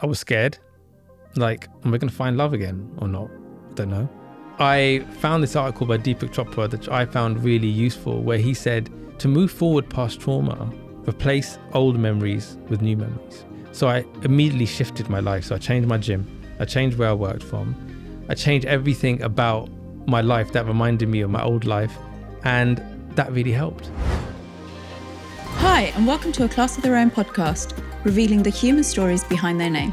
I was scared. Like, am I going to find love again or not? I don't know. I found this article by Deepak Chopra that I found really useful, where he said to move forward past trauma, replace old memories with new memories. So I immediately shifted my life. So I changed my gym. I changed where I worked from. I changed everything about my life that reminded me of my old life. And that really helped. Hi, and welcome to A Class of Their Own podcast, revealing the human stories behind their name.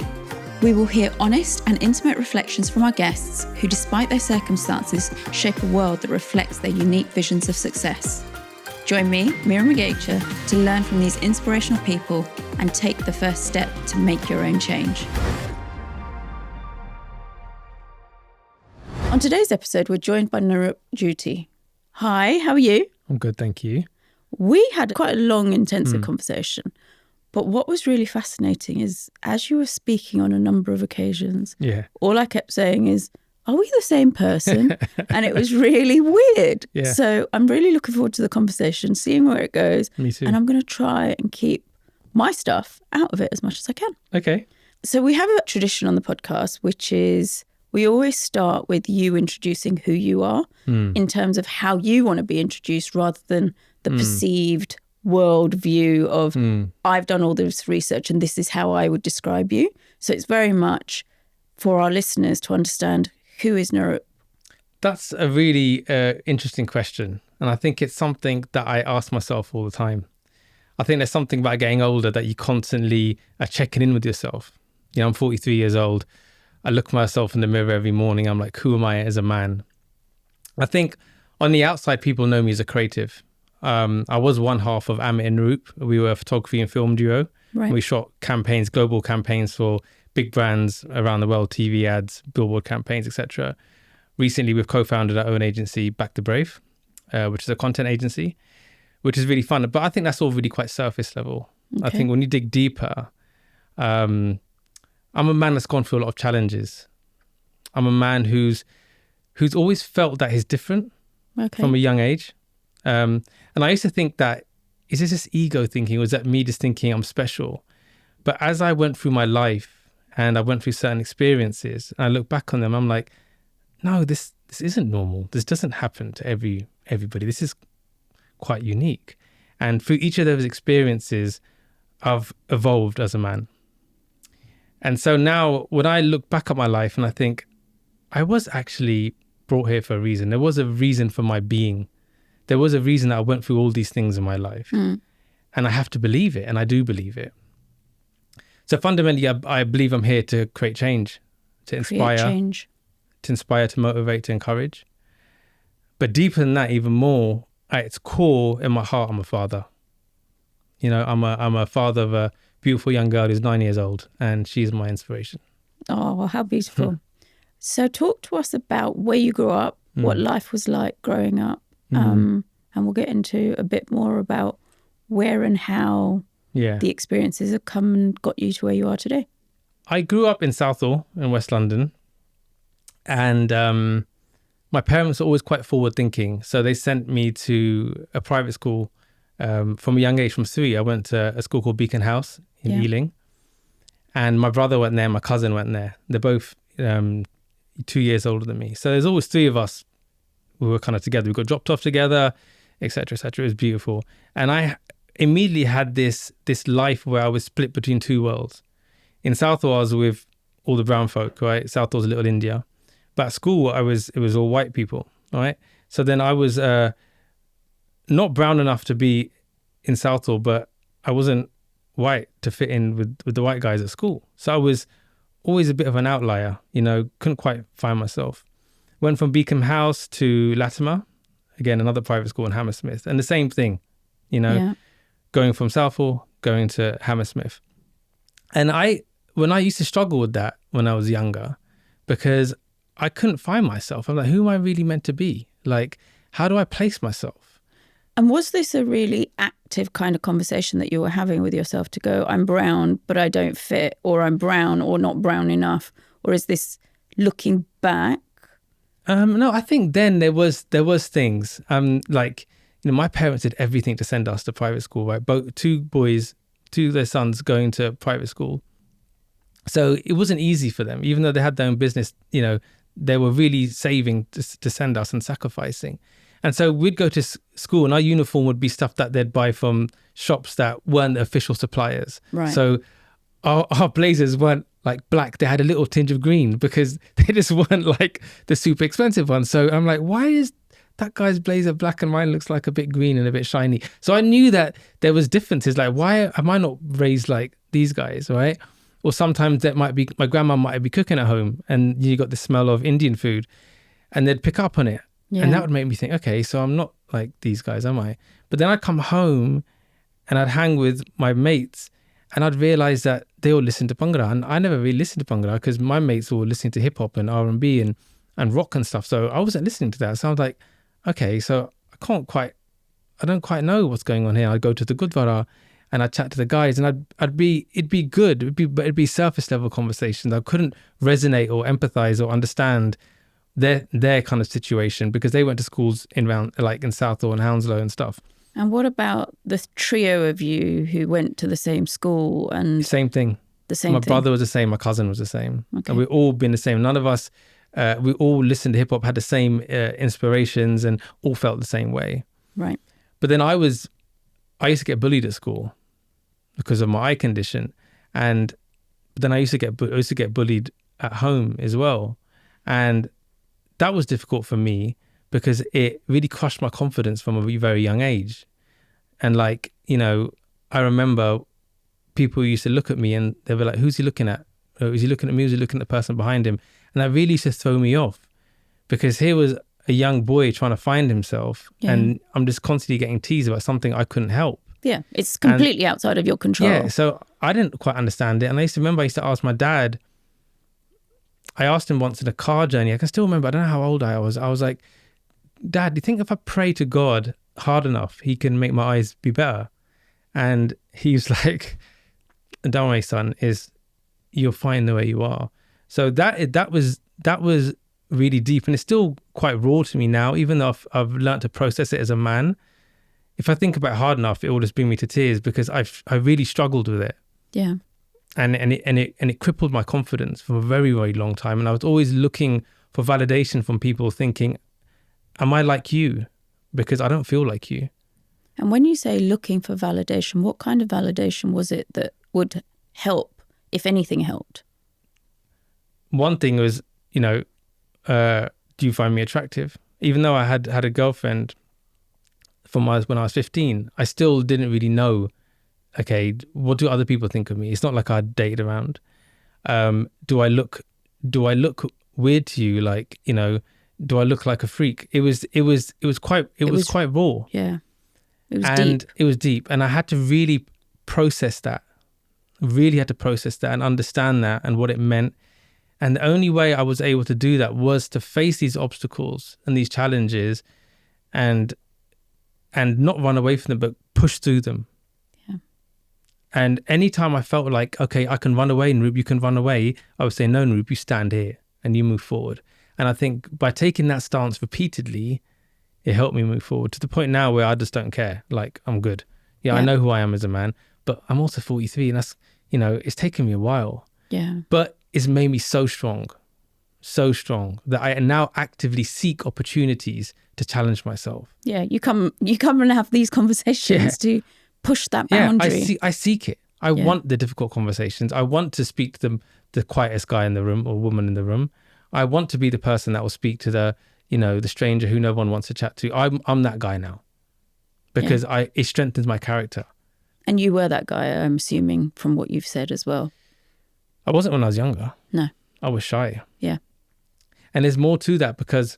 We will hear honest and intimate reflections from our guests who, despite their circumstances, shape a world that reflects their unique visions of success. Join me, Mira Magecha, to learn from these inspirational people and take the first step to make your own change. On today's episode, we're joined by Naroop Jhooti. Hi, how are you? I'm good, thank you. We had quite a long, intensive conversation. But what was really fascinating is, as you were speaking on a number of occasions, all I kept saying is, are we the same person? And it was really weird. Yeah. So I'm really looking forward to the conversation, seeing where it goes. Me too. And I'm going to try and keep my stuff out of it as much as I can. Okay. So we have a tradition on the podcast, which is we always start with you introducing who you are in terms of how you want to be introduced, rather than the perceived world view of I've done all this research and this is how I would describe you. So it's very much for our listeners to understand, who is Naroop? That's a really interesting question. And I think it's something that I ask myself all the time. I think there's something about getting older that you constantly are checking in with yourself. You know, I'm 43 years old. I look at myself in the mirror every morning. I'm like, who am I as a man? I think on the outside, people know me as a creative. I was one half of Amit and Naroop. We were a photography and film duo. Right. We shot campaigns, global campaigns for big brands around the world, TV ads, billboard campaigns, etc. Recently, we've co-founded our own agency, Back to Brave, which is a content agency, which is really fun. But I think that's all really quite surface level. Okay. I think when you dig deeper, I'm a man that's gone through a lot of challenges. I'm a man who's always felt that he's different from a young age. And I used to think that, is this ego thinking? Was that me just thinking I'm special? But as I went through my life and I went through certain experiences and I look back on them, I'm like, no, this isn't normal. This doesn't happen to everybody. This is quite unique. And through each of those experiences, I've evolved as a man. And so now when I look back at my life and I think, I was actually brought here for a reason. There was a reason for my being. There was a reason that I went through all these things in my life. And I have to believe it, and I do believe it. So fundamentally, I believe I'm here to create change, to inspire, to motivate, to encourage. But deeper than that, even more, at its core, in my heart, I'm a father. You know, I'm a father of a beautiful young girl who's 9 years old, and she's my inspiration. Oh, well, how beautiful. So talk to us about where you grew up, what life was like growing up. And we'll get into a bit more about where and how the experiences have come and got you to where you are today. I grew up in Southall in West London, and my parents were always quite forward thinking. So they sent me to a private school from a young age. From 3, I went to a school called Beacon House in Ealing, and my brother went there, my cousin went there. They're both 2 years older than me. So there's always 3 of us. We were kind of together. We got dropped off together, etc., etc. It was beautiful. And I immediately had this life where I was split between 2 worlds. In Southall, I was with all the brown folk, right? Southall's little India. But at school, it was all white people, right? So then I was not brown enough to be in Southall, but I wasn't white to fit in with the white guys at school. So I was always a bit of an outlier, you know, couldn't quite find myself. Went from Beacon House to Latimer, again, another private school in Hammersmith. And the same thing, you know, going from Southall, going to Hammersmith. And when I used to struggle with that when I was younger, because I couldn't find myself. I'm like, who am I really meant to be? Like, how do I place myself? And was this a really active kind of conversation that you were having with yourself to go, I'm brown, but I don't fit, or I'm brown or not brown enough? Or is this looking back? No, I think then there was things like, you know, my parents did everything to send us to private school, right? Both 2 boys, 2 of their sons going to private school. So it wasn't easy for them, even though they had their own business, they were really saving to send us and sacrificing. And so we'd go to school and our uniform would be stuff that they'd buy from shops that weren't official suppliers. Right. So our blazers weren't like black. They had a little tinge of green because they just weren't like the super expensive ones. So I'm like, why is that guy's blazer black and mine looks like a bit green and a bit shiny? So I knew that there was differences. Like, why am I not raised like these guys, right? Or sometimes that might be, my grandma might be cooking at home and you got the smell of Indian food and they'd pick up on it. Yeah. And that would make me think, okay, so I'm not like these guys, am I? But then I'd come home and I'd hang with my mates and I'd realize that they all listen to Bhangra. And I never really listened to Bhangra because my mates were listening to hip hop and R&B and rock and stuff. So I wasn't listening to that. So I was like, okay, so I don't quite know what's going on here. I'd go to the Gurdwara and I'd chat to the guys and it'd be good. It'd be surface level conversations. I couldn't resonate or empathize or understand their kind of situation because they went to schools in Southall and Hounslow and stuff. And what about the trio of you who went to the same school and same thing? My brother was the same. My cousin was the same. Okay. And we've all been the same. None of us, we all listened to hip hop, had the same inspirations, and all felt the same way. Right. But then I used to get bullied at school because of my eye condition, and then I used to get bullied at home as well, and that was difficult for me because it really crushed my confidence from a very young age. And I remember people used to look at me and they were like, who's he looking at? Is he looking at me? Is he looking at the person behind him? And that really used to throw me off because here was a young boy trying to find himself and I'm just constantly getting teased about something I couldn't help. Yeah, it's completely outside of your control. Yeah, so I didn't quite understand it. And I used to ask my dad, I asked him once in a car journey, I can still remember, I don't know how old I was. I was like, Dad, do you think if I pray to God hard enough, he can make my eyes be better? And he's like, don't worry, son, you're fine the way you are. So that was really deep, and it's still quite raw to me now, even though I've learned to process it as a man. If I think about it hard enough, it will just bring me to tears because I really struggled with it. Yeah. And it crippled my confidence for a very, very long time. And I was always looking for validation from people thinking, am I like you? Because I don't feel like you. And when you say looking for validation, what kind of validation was it that would help, if anything helped? One thing was, do you find me attractive? Even though I had a girlfriend when I was 15, I still didn't really know, okay, what do other people think of me? It's not like I dated around. Do I look weird to you? Like, do I look like a freak? It was quite raw. Yeah. It was deep. And it was deep. And I had to really process that. Really had to process that and understand that and what it meant. And the only way I was able to do that was to face these obstacles and these challenges and not run away from them, but push through them. Yeah. And anytime I felt like, okay, I can run away, Naroop, you can run away, I would say, no, Naroop, you stand here and you move forward. And I think by taking that stance repeatedly, it helped me move forward to the point now where I just don't care. Like, I'm good. Yeah, I know who I am as a man, but I'm also 43 and that's, it's taken me a while. Yeah. But it's made me so strong that I now actively seek opportunities to challenge myself. Yeah, you come and have these conversations to push that boundary. Yeah, I seek it. I want the difficult conversations. I want to speak to the quietest guy in the room or woman in the room. I want to be the person that will speak to the stranger who no one wants to chat to. I'm that guy now because it strengthens my character. And you were that guy, I'm assuming, from what you've said as well. I wasn't when I was younger. No. I was shy. Yeah. And there's more to that because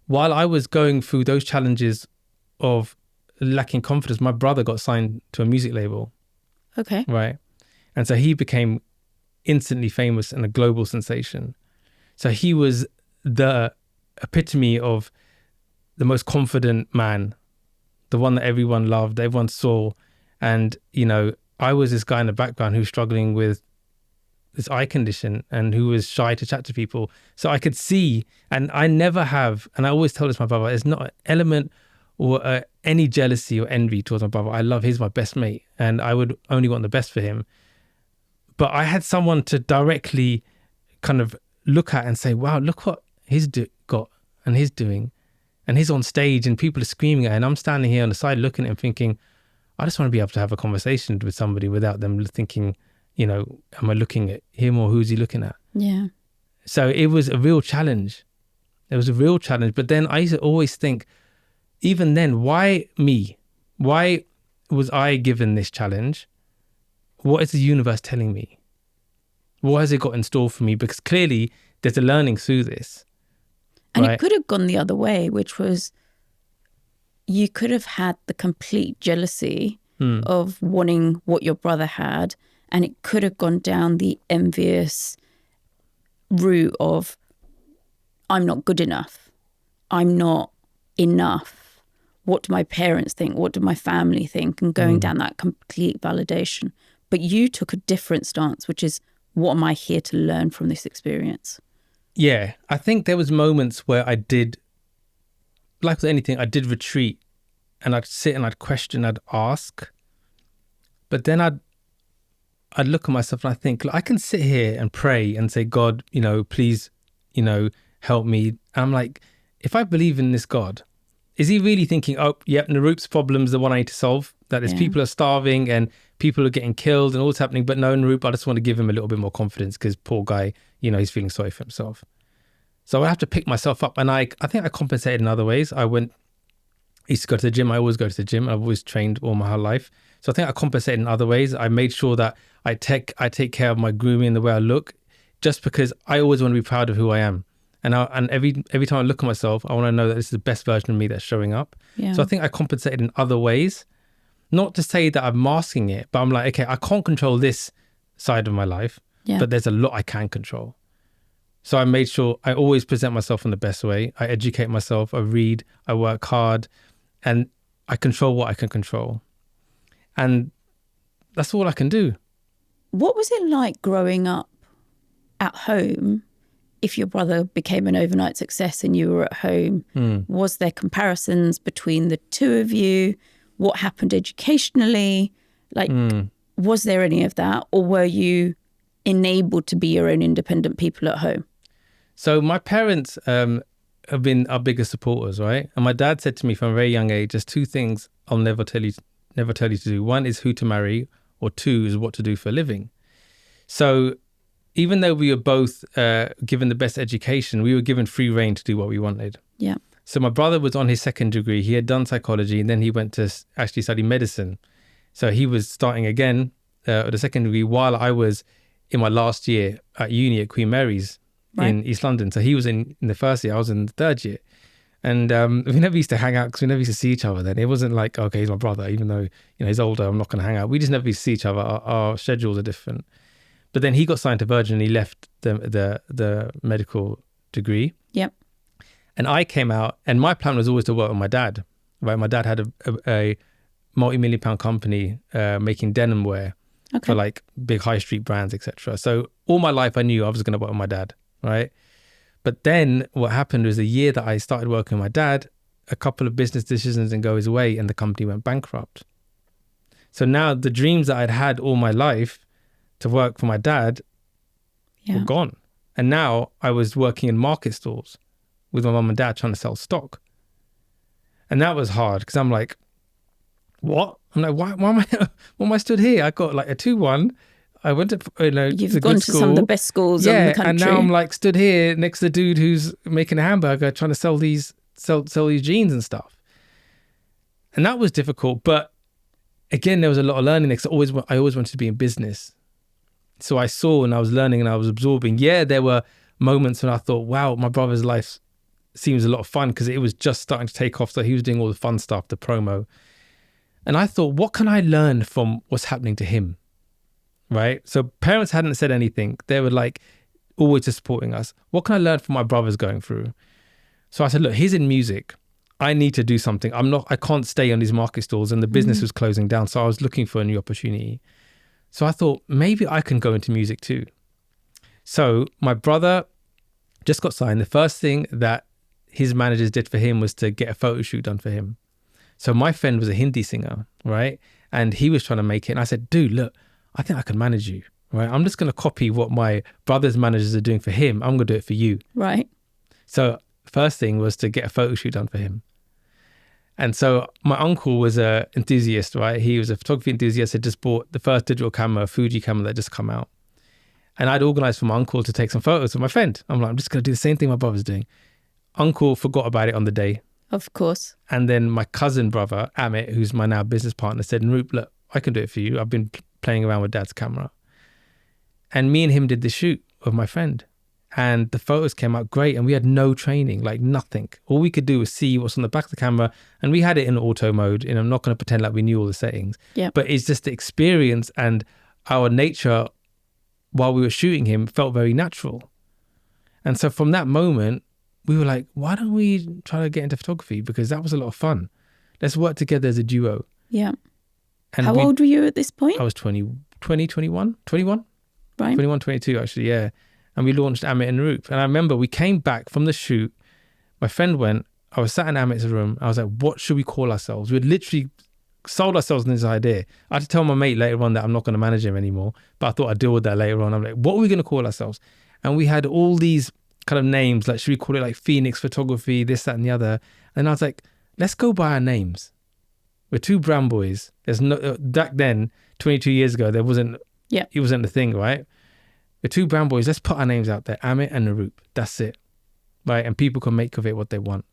while I was going through those challenges of lacking confidence, my brother got signed to a music label. Okay. Right. And so he became instantly famous and a global sensation. So he was the epitome of the most confident man, the one that everyone loved, everyone saw. And, I was this guy in the background who was struggling with this eye condition and who was shy to chat to people. So I could see, and I never have, and I always tell this to my brother, it's not an element or any jealousy or envy towards my brother. I love, he's my best mate and I would only want the best for him. But I had someone to directly kind of look at and say, wow, look what he's got and he's doing. And he's on stage and people are screaming at him. And I'm standing here on the side looking at him thinking, I just want to be able to have a conversation with somebody without them thinking, you know, am I looking at him or who's he looking at? Yeah. So it was a real challenge. It was a real challenge. But then I used to always think, even then, why me? Why was I given this challenge? What is the universe telling me? What has it got in store for me? Because clearly there's a learning through this. And right? it could have gone the other way, which was you could have had the complete jealousy of wanting what your brother had. And it could have gone down the envious route of, I'm not good enough. I'm not enough. What do my parents think? What do my family think? And going down that complete validation. But you took a different stance, which is, what am I here to learn from this experience? Yeah, I think there was moments where I did, like with anything, I did retreat and I'd sit and I'd question, I'd ask. But then I'd look at myself and I think, look, I can sit here and pray and say, God, you know, please, you know, help me. And I'm like, if I believe in this God, is he really thinking, oh, yep, Naroop's problem's the one I need to solve? That is, people are starving and people are getting killed and all that's happening. But no, Naroop, I just want to give him a little bit more confidence because poor guy, you know, he's feeling sorry for himself. So I have to pick myself up. And I think I compensated in other ways. I used to go to the gym. I always go to the gym. I've always trained all my whole life. So I think I compensated in other ways. I made sure that I take care of my grooming and the way I look, just because I always want to be proud of who I am. And every time I look at myself, I want to know that this is the best version of me that's showing up. Yeah. So I think I compensated in other ways. Not to say that I'm masking it, but I'm like, okay, I can't control this side of my life, but there's a lot I can control. So I made sure I always present myself in the best way. I educate myself, I read, I work hard, and I control what I can control. And that's all I can do. What was it like growing up at home? If your brother became an overnight success and you were at home, was there comparisons between the two of you? What happened educationally? Like, was there any of that? Or were you enabled to be your own independent people at home? So my parents have been our biggest supporters, right? And my dad said to me from a very young age, there's two things I'll never tell you to do. One is who to marry, or two is what to do for a living. So even though we were both given the best education, we were given free rein to do what we wanted. Yeah. So my brother was on his second degree. He had done psychology and then he went to actually study medicine. So he was starting again at the second degree while I was in my last year at uni at Queen Mary's in East London. So he was in the first year, I was in the third year. And we never used to hang out because we never used to see each other then. It wasn't like, okay, he's my brother, even though, you know, he's older, I'm not going to hang out. We just never used to see each other. Our schedules are different. But then he got signed to Virgin and he left the medical degree. Yep. And I came out and my plan was always to work with my dad. Right, my dad had a multi-million-pound company making denim wear for like big high street brands, etc. So all my life I knew I was going to work with my dad, right? But then what happened was the year that I started working with my dad, a couple of business decisions didn't go his way and the company went bankrupt. So now the dreams that I'd had all my life to work for my dad were gone. And now I was working in market stalls with my mum and dad trying to sell stock. And that was hard because I'm like, what? I'm like, why am I stood here? I got like a 2-1. I went to, you've gone to some of the best schools in the country. And now I'm like stood here next to the dude who's making a hamburger trying to sell these jeans and stuff. And that was difficult. But again, there was a lot of learning because I always wanted to be in business. So I saw and I was learning and I was absorbing. Yeah, there were moments when I thought, wow, my brother's life seems a lot of fun because it was just starting to take off. So he was doing all the fun stuff, the promo. And I thought, what can I learn from what's happening to him? Right? So parents hadn't said anything. They were like always just supporting us. What can I learn from my brother's going through? So I said, look, he's in music. I need to do something. I can't stay on these market stalls and the business was closing down. So I was looking for a new opportunity. So I thought maybe I can go into music too. So my brother just got signed. The first thing that his managers did for him was to get a photo shoot done for him. So my friend was a Hindi singer, right? And he was trying to make it. And I said, dude, look, I think I can manage you, right? I'm just going to copy what my brother's managers are doing for him. I'm going to do it for you. Right. So first thing was to get a photo shoot done for him. And so my uncle was a enthusiast, right? He was a photography enthusiast, had just bought the first digital camera, a Fuji camera that just come out. And I'd organized for my uncle to take some photos with my friend. I'm like, I'm just going to do the same thing my brother's doing. Uncle forgot about it on the day. Of course. And then my cousin brother, Amit, who's my now business partner, said, Naroop, look, I can do it for you. I've been playing around with dad's camera. And me and him did the shoot with my friend. And the photos came out great. And we had no training, like nothing. All we could do was see what's on the back of the camera. And we had it in auto mode. And I'm not going to pretend like we knew all the settings. Yeah. But it's just the experience and our nature while we were shooting him felt very natural. And so from that moment, we were like, why don't we try to get into photography? Because that was a lot of fun. Let's work together as a duo. Yeah. And How old were you at this point? I was 21, Right. 21, 22 actually, yeah. And we launched Amit and Naroop. And I remember we came back from the shoot. My friend went, I was sat in Amit's room. I was like, what should we call ourselves? We had literally sold ourselves on this idea. I had to tell my mate later on that I'm not going to manage him anymore. But I thought I'd deal with that later on. I'm like, what are we going to call ourselves? And we had all these kind of names, like, should we call it like Phoenix Photography, this, that, and the other? And I was like, let's go by our names. We're two brown boys. There's no, back then, 22 years ago, it wasn't the thing, right? We're two brown boys. Let's put our names out there, Amit and Naroop. That's it, right? And people can make of it what they want.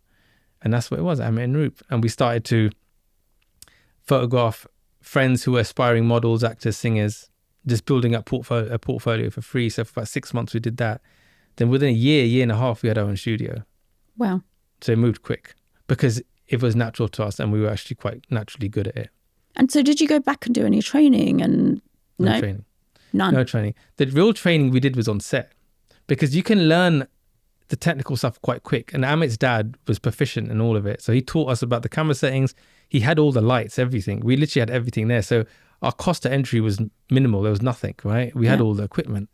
And that's what it was, Amit and Naroop. And we started to photograph friends who were aspiring models, actors, singers, just building up a portfolio for free. So for about 6 months, we did that. Then within a year and a half, we had our own studio. Wow. So it moved quick because it was natural to us and we were actually quite naturally good at it. And so did you go back and do any training? And No training. None. No training. The real training we did was on set because you can learn the technical stuff quite quick. And Amit's dad was proficient in all of it. So he taught us about the camera settings. He had all the lights, everything. We literally had everything there. So our cost to entry was minimal. There was nothing, right? We had all the equipment.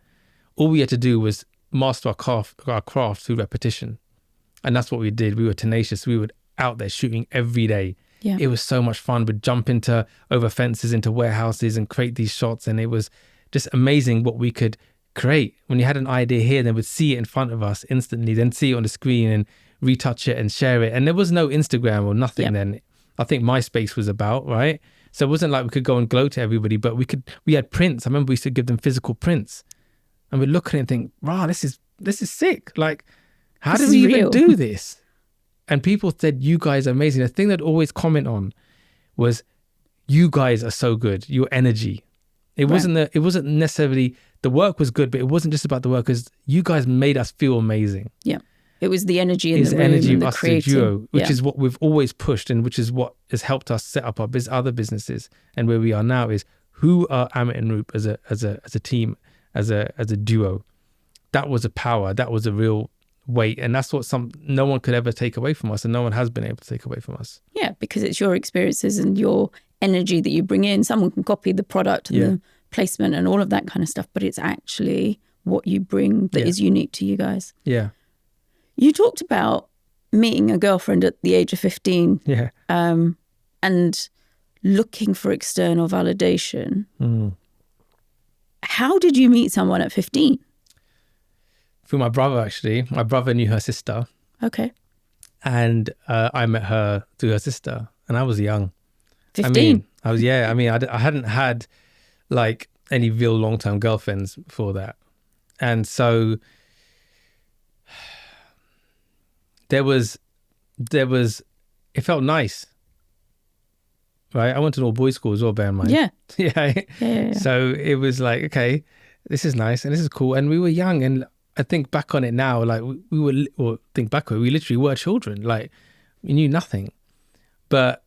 All we had to do was master our craft through repetition. And that's what we did. We were tenacious. We were out there shooting every day. Yeah. It was so much fun. We'd jump over fences into warehouses and create these shots. And it was just amazing what we could create. When you had an idea here, then we'd see it in front of us instantly, then see it on the screen and retouch it and share it. And there was no Instagram or nothing then. I think MySpace was about, right? So it wasn't like we could go and gloat to everybody, but we had prints. I remember we used to give them physical prints. And we'd look at it and think, wow, this is sick. Like, how did we even do this? And people said, you guys are amazing. The thing that always comment on was, you guys are so good. Your energy. It wasn't necessarily, the work was good, but it wasn't just about the work, because you guys made us feel amazing. Yeah. It was the energy in the room, energy and of the us creative. as a duo, which is what we've always pushed, and which is what has helped us set up our other businesses. And where we are now is, who are Amit and Naroop as a team, as a duo. That was a power. That was a real weight, and that's what no one could ever take away from us, and no one has been able to take away from us. Yeah, because it's your experiences and your energy that you bring in. Someone can copy the product and the placement and all of that kind of stuff, but it's actually what you bring that is unique to you guys. Yeah. You talked about meeting a girlfriend at the age of 15. Yeah. And looking for external validation. Mm. How did you meet someone at 15? Through my brother, actually. My brother knew her sister. Okay. And I met her through her sister, and I was young. 15? I hadn't had like any real long-term girlfriends before that. And so there was, it felt nice, right? I went to an all-boys school as well, bear in mind. Yeah. Yeah. So it was like, okay, this is nice and this is cool. And we were young, and I think back on it now, like we literally were children. Like, we knew nothing, but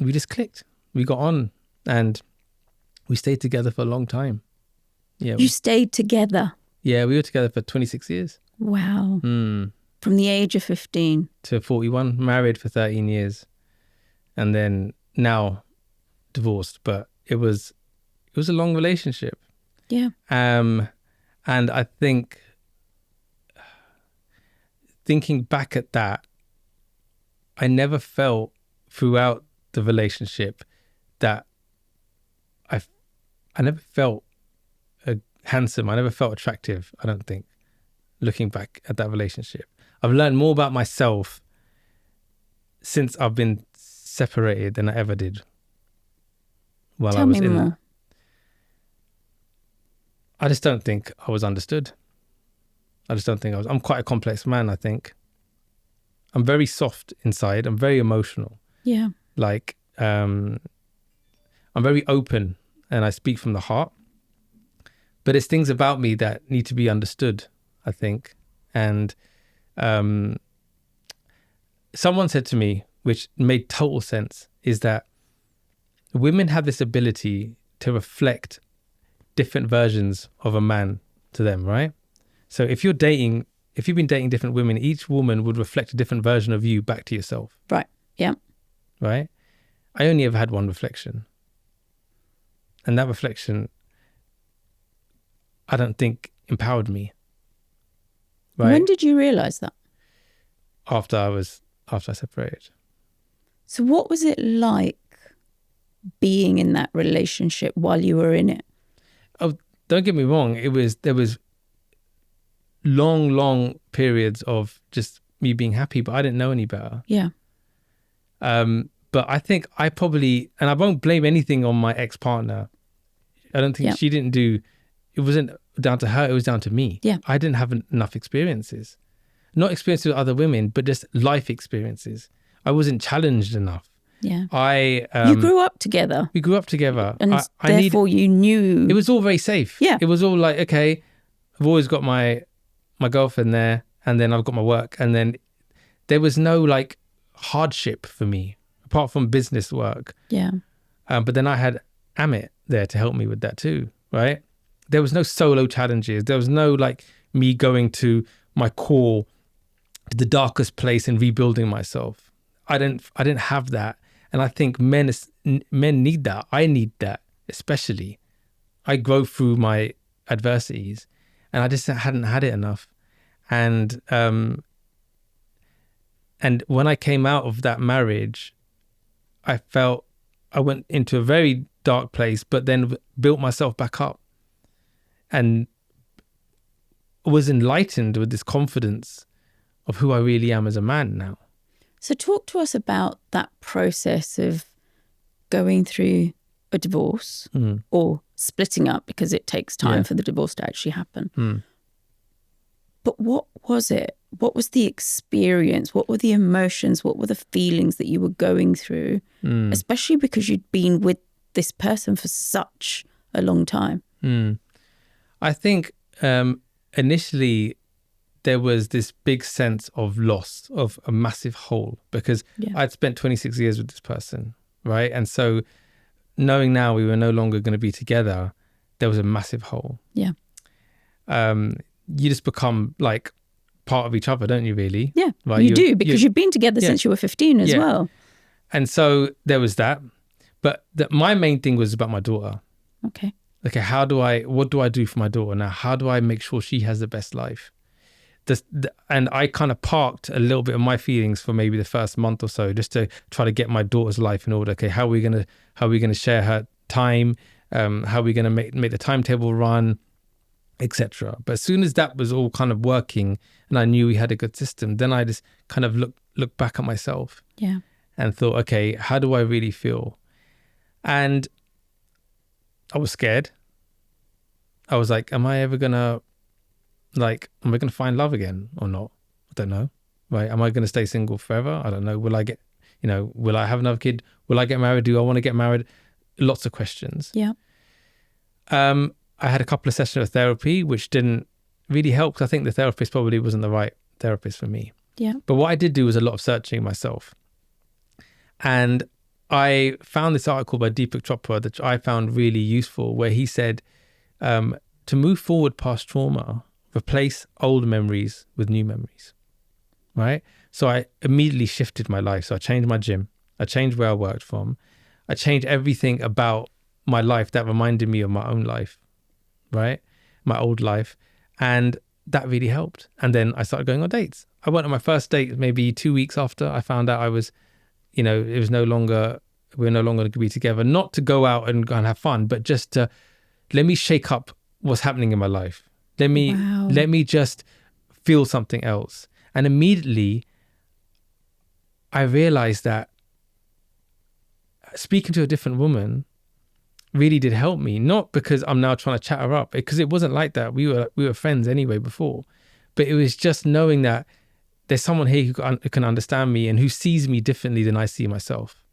we just clicked. We got on, and we stayed together for a long time. Yeah. You stayed together? Yeah, we were together for 26 years. Wow. From the age of 15 to 41, married for 13 years, and then now divorced. But it was a long relationship. Yeah. And I think, thinking back at that, I never felt throughout the relationship that I never felt handsome. I never felt attractive, I don't think, looking back at that relationship. I've learned more about myself since I've been separated than I ever did while I was in that. I just don't think I was understood. I just don't think I was. I'm quite a complex man, I think. I'm very soft inside. I'm very emotional. Yeah. Like, I'm very open and I speak from the heart. But it's things about me that need to be understood, I think. And someone said to me, which made total sense, is that women have this ability to reflect different versions of a man to them, right? So if you've been dating different women, each woman would reflect a different version of you back to yourself. Right. Yeah. Right? I only ever had one reflection. And that reflection, I don't think empowered me. Right? When did you realize that? After I separated. So what was it like being in that relationship while you were in it? Oh, don't get me wrong. There was long periods of just me being happy, but I didn't know any better. Yeah. But I think I probably, and I won't blame anything on my ex-partner. I don't think she didn't do, it wasn't down to her, it was down to me. Yeah. I didn't have enough experiences. Not experiences with other women, but just life experiences. I wasn't challenged enough. Yeah. You grew up together. We grew up together. And therefore you knew. It was all very safe. Yeah. It was all like, okay, I've always got my girlfriend there, and then I've got my work, and then there was no like hardship for me apart from business work. Yeah. But then I had Amit there to help me with that too, right? There was no solo challenges. There was no like me going to my core, to the darkest place and rebuilding myself. I didn't have that, and I think men need that. I need that especially. I grow through my adversities, and I just hadn't had it enough. And when I came out of that marriage, I felt I went into a very dark place, but then built myself back up and was enlightened with this confidence of who I really am as a man now. So talk to us about that process of going through a divorce or splitting up, because it takes time for the divorce to actually happen. But what was it? What was the experience? What were the emotions? What were the feelings that you were going through? Especially because you'd been with this person for such a long time. I think initially there was this big sense of loss, of a massive hole, because I'd spent 26 years with this person, right? And so knowing now we were no longer going to be together, there was a massive hole. Yeah. You just become like part of each other, don't you, really? Yeah, right? you do, because you've been together since you were 15 as well. And so there was that. But my main thing was about my daughter. Okay, what do I do for my daughter now? How do I make sure she has the best life? And I kind of parked a little bit of my feelings for maybe the first month or so, just to try to get my daughter's life in order. Okay, how are we gonna share her time? How are we gonna make the timetable run, etc. But as soon as that was all kind of working, and I knew we had a good system, then I just kind of looked back at myself, and thought, okay, how do I really feel? And I was scared. I was like, am I gonna find love again or not? I don't know. Right? Am I gonna stay single forever? I don't know. Will I have another kid? Will I get married? Do I want to get married? Lots of questions. Yeah. I had a couple of sessions of therapy, which didn't really help, because I think the therapist probably wasn't the right therapist for me. Yeah. But what I did do was a lot of searching myself. And I found this article by Deepak Chopra that I found really useful, where he said, to move forward past trauma, replace old memories with new memories, right? So I immediately shifted my life. So I changed my gym. I changed where I worked from. I changed everything about my life that reminded me of my own life, right? My old life. And that really helped. And then I started going on dates. I went on my first date maybe 2 weeks after I found out we were no longer going to be together. Not to go out and have fun, but just to let me shake up what's happening in my life. Let Wow. me just feel something else. And immediately I realized that speaking to a different woman really did help me. Not because I'm now trying to chat her up, because it wasn't like that. We were friends anyway before. But it was just knowing that there's someone here who can understand me and who sees me differently than I see myself.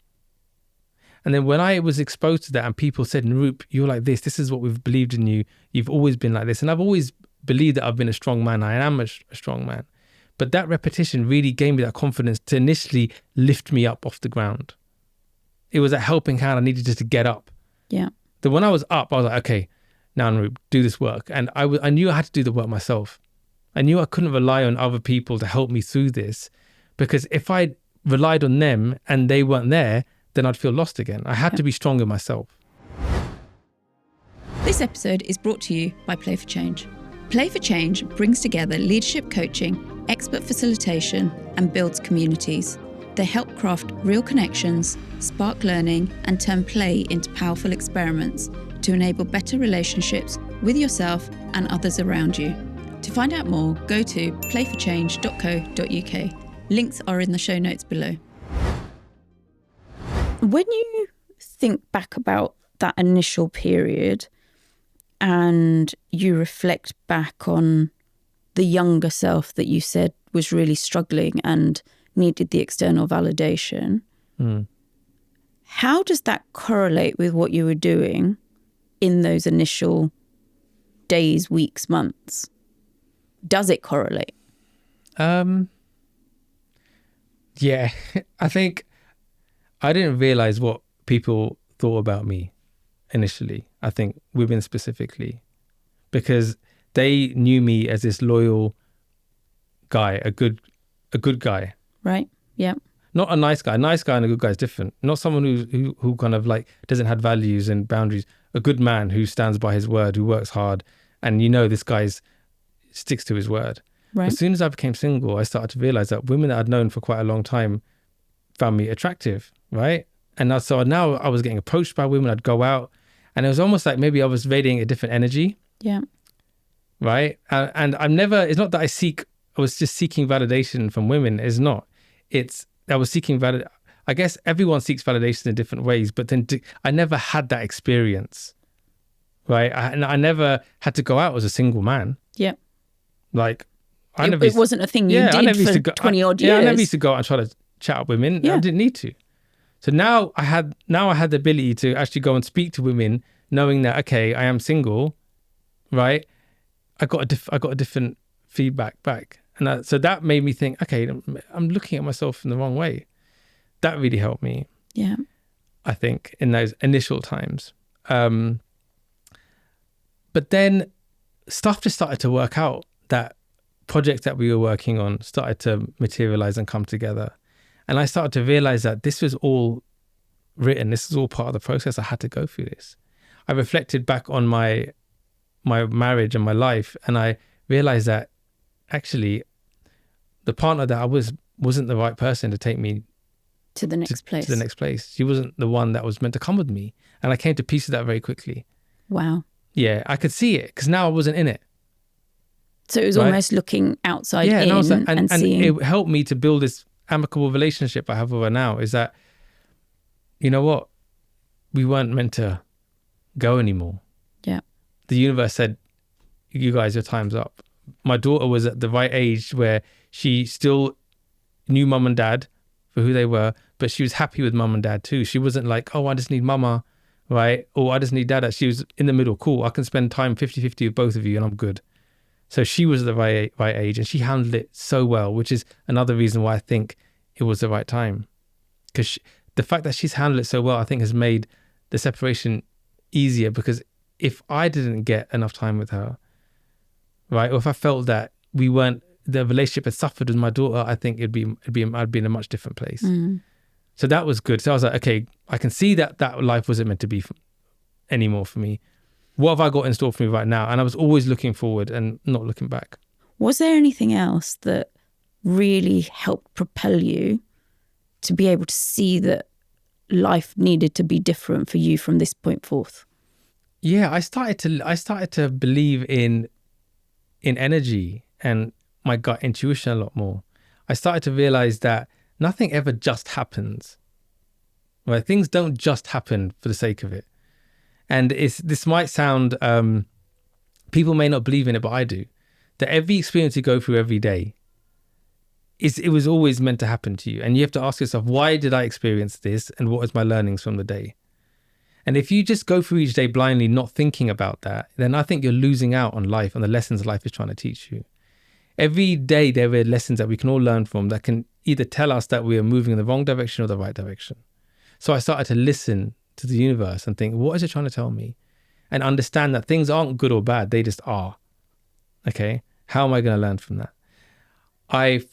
And then when I was exposed to that and people said, Naroop, you're like this. This is what we've believed in you. You've always been like this. And I've always believed that I've been a strong man. I am a strong man. But that repetition really gave me that confidence to initially lift me up off the ground. It was a helping hand. I needed just to get up. Yeah. Then when I was up, I was like, okay, now Naroop, do this work. And I knew I had to do the work myself. I knew I couldn't rely on other people to help me through this, because if I relied on them and they weren't there, then I'd feel lost again. I had to be stronger myself. This episode is brought to you by Play for Change. Play for Change brings together leadership coaching, expert facilitation, and builds communities. They help craft real connections, spark learning, and turn play into powerful experiments to enable better relationships with yourself and others around you. To find out more, go to playforchange.co.uk. Links are in the show notes below. When you think back about that initial period and you reflect back on the younger self that you said was really struggling and needed the external validation, how does that correlate with what you were doing in those initial days, weeks, months? Does it correlate? Yeah, I think I didn't realize what people thought about me initially. I think women specifically, because they knew me as this loyal guy, a good guy. Right. Yeah. Not a nice guy. A nice guy and a good guy is different. Not someone who kind of like doesn't have values and boundaries. A good man who stands by his word, who works hard, and this guy's sticks to his word. Right. As soon as I became single, I started to realize that women that I'd known for quite a long time found me attractive, right? And so now I was getting approached by women. I'd go out, and it was almost like maybe I was radiating a different energy. Yeah. Right. And it's not that I was just seeking validation from women. It's not. I was seeking I guess everyone seeks validation in different ways, but then I never had that experience. Right. I never had to go out as a single man. Yeah. Like, it wasn't a thing you did for 20 odd years. Yeah, I never used to go out and try to chat up women. Yeah. I didn't need to. So now I had the ability to actually go and speak to women, knowing that, okay, I am single, right? I got a different feedback back. And so that made me think, okay, I'm looking at myself in the wrong way. That really helped me. Yeah. I think in those initial times. But then stuff just started to work out. That projects that we were working on started to materialize and come together. And I started to realize that this was all written. This is all part of the process. I had to go through this. I reflected back on my marriage and my life, and I realized that actually the partner that I wasn't the right person to take me to the next place. To the next place. She wasn't the one that was meant to come with me. And I came to peace with that very quickly. Wow. Yeah, I could see it because now I wasn't in it. So it was almost looking outside in and seeing. It helped me to build this amicable relationship I have with her now, is that, you know what? We weren't meant to go anymore. Yeah. The universe said, you guys, your time's up. My daughter was at the right age where she still knew mum and dad for who they were, but she was happy with mum and dad too. She wasn't like, oh, I just need mama, right? Or I just need dada. She was in the middle. Cool, I can spend time 50-50 with both of you and I'm good. So she was the right age, and she handled it so well, which is another reason why I think it was the right time. Because the fact that she's handled it so well, I think has made the separation easier, because if I didn't get enough time with her, right, or if I felt that the relationship had suffered with my daughter, I think I'd be in a much different place. So that was good. So I was like, okay, I can see that life wasn't meant to be anymore for me. What have I got in store for me right now? And I was always looking forward and not looking back. Was there anything else that really helped propel you to be able to see that life needed to be different for you from this point forth? Yeah, I started to believe in energy and my gut intuition a lot more. I started to realize that nothing ever just happens. Right? Things don't just happen for the sake of it. And this might sound, people may not believe in it, but I do. That every experience you go through every day, it was always meant to happen to you. And you have to ask yourself, why did I experience this? And what was my learnings from the day? And if you just go through each day blindly, not thinking about that, then I think you're losing out on life and the lessons life is trying to teach you. Every day there are lessons that we can all learn from that can either tell us that we are moving in the wrong direction or the right direction. So I started to listen to the universe and think, what is it trying to tell me? And understand that things aren't good or bad, they just are. Okay, how am I going to learn from that? I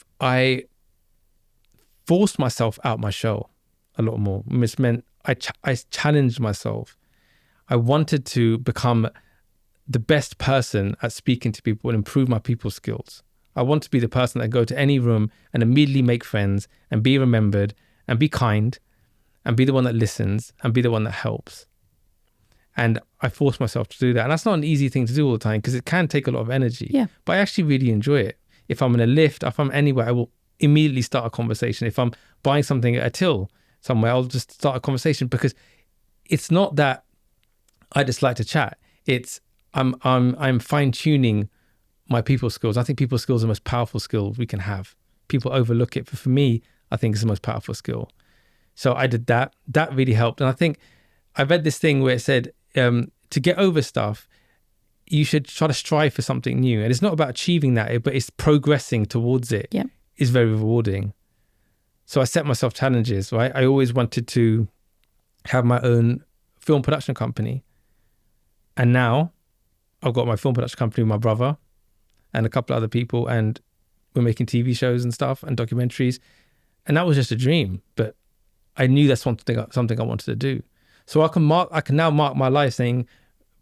forced myself out my shell a lot more, which meant I challenged myself. I wanted to become the best person at speaking to people and improve my people skills. I want to be the person that go to any room and immediately make friends and be remembered and be kind and be the one that listens and be the one that helps. And I forced myself to do that. And that's not an easy thing to do all the time because it can take a lot of energy. Yeah. But I actually really enjoy it. If I'm in a lift, if I'm anywhere, I will immediately start a conversation. If I'm buying something at a till somewhere, I'll just start a conversation because it's not that I just like to chat. It's I'm fine-tuning my people skills. I think people skills are the most powerful skill we can have. People overlook it. But for me, I think it's the most powerful skill. So I did that. That really helped. And I think I read this thing where it said, to get over stuff, you should try to strive for something new. And it's not about achieving that, but it's progressing towards it. Yeah. Is very rewarding. So I set myself challenges, right? I always wanted to have my own film production company. And now I've got my film production company with my brother and a couple of other people, and we're making TV shows and stuff and documentaries. And that was just a dream, but I knew that's something I wanted to do. So I can now mark my life saying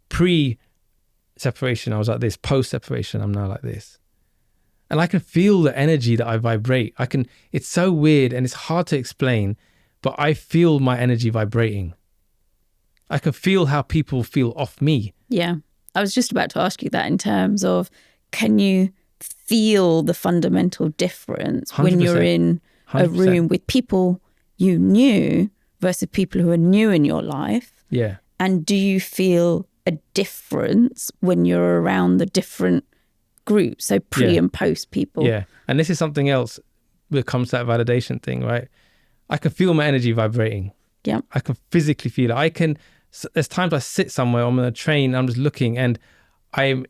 pre-separation, I was like this. Post-separation, I'm now like this. And I can feel the energy that I vibrate. It's so weird and it's hard to explain, but I feel my energy vibrating. I can feel how people feel off me. Yeah. I was just about to ask you that in terms of, can you feel the fundamental difference 100%. when you're in a 100%. room with people you knew versus people who are new in your life? Yeah. And do you feel a difference when you're around the different groups? So pre and post people. Yeah. And this is something else that comes to that validation thing, right? I can feel my energy vibrating. Yeah. I can physically feel it. There's times I sit somewhere, I'm on a train, I'm just looking, and I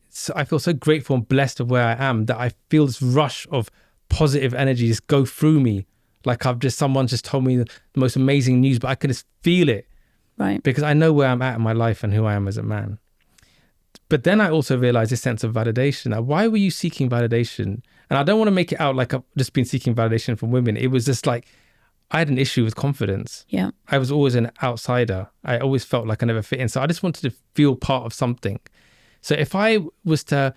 feel so grateful and blessed of where I am that I feel this rush of positive energy just go through me. Like someone just told me the most amazing news, but I can just feel it. Right. Because I know where I'm at in my life and who I am as a man. But then I also realized this sense of validation. Now, why were you seeking validation? And I don't want to make it out like I've just been seeking validation from women. It was just like, I had an issue with confidence. Yeah. I was always an outsider. I always felt like I never fit in. So I just wanted to feel part of something. So if I was to,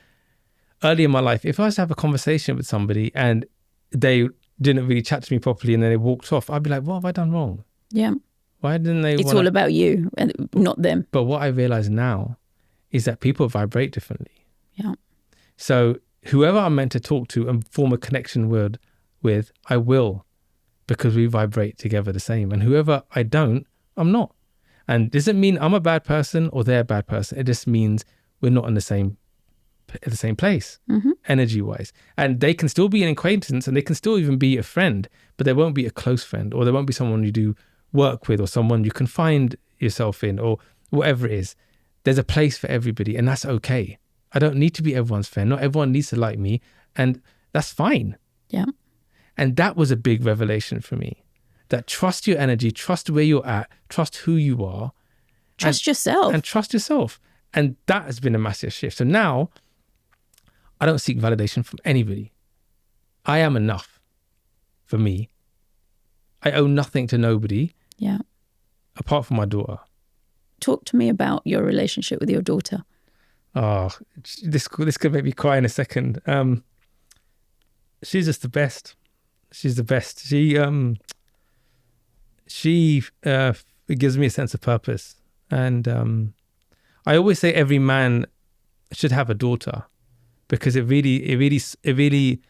early in my life, if I was to have a conversation with somebody and they didn't really chat to me properly and then they walked off, I'd be like, what have I done wrong? Yeah. Why didn't they It's all about you and not them. But what I realize now is that people vibrate differently. Yeah. So whoever I'm meant to talk to and form a connection with, I will, because we vibrate together the same. And whoever I don't, I'm not. And doesn't mean I'm a bad person or they're a bad person. It just means we're not in the same place, energy-wise. And they can still be an acquaintance and they can still even be a friend, but they won't be a close friend, or they won't be someone you do work with or someone you can find yourself in, or whatever it is. There's a place for everybody, and that's okay. I don't need to be everyone's friend. Not everyone needs to like me, and that's fine. Yeah. And that was a big revelation for me. That trust your energy, trust where you're at, trust who you are. Trust yourself. And trust yourself. And that has been a massive shift. So now I don't seek validation from anybody. I am enough for me. I owe nothing to nobody. Yeah. Apart from my daughter. Talk to me about your relationship with your daughter. Oh, this could make me cry in a second. She's just the best. She's the best. She gives me a sense of purpose, and I always say every man should have a daughter, because it really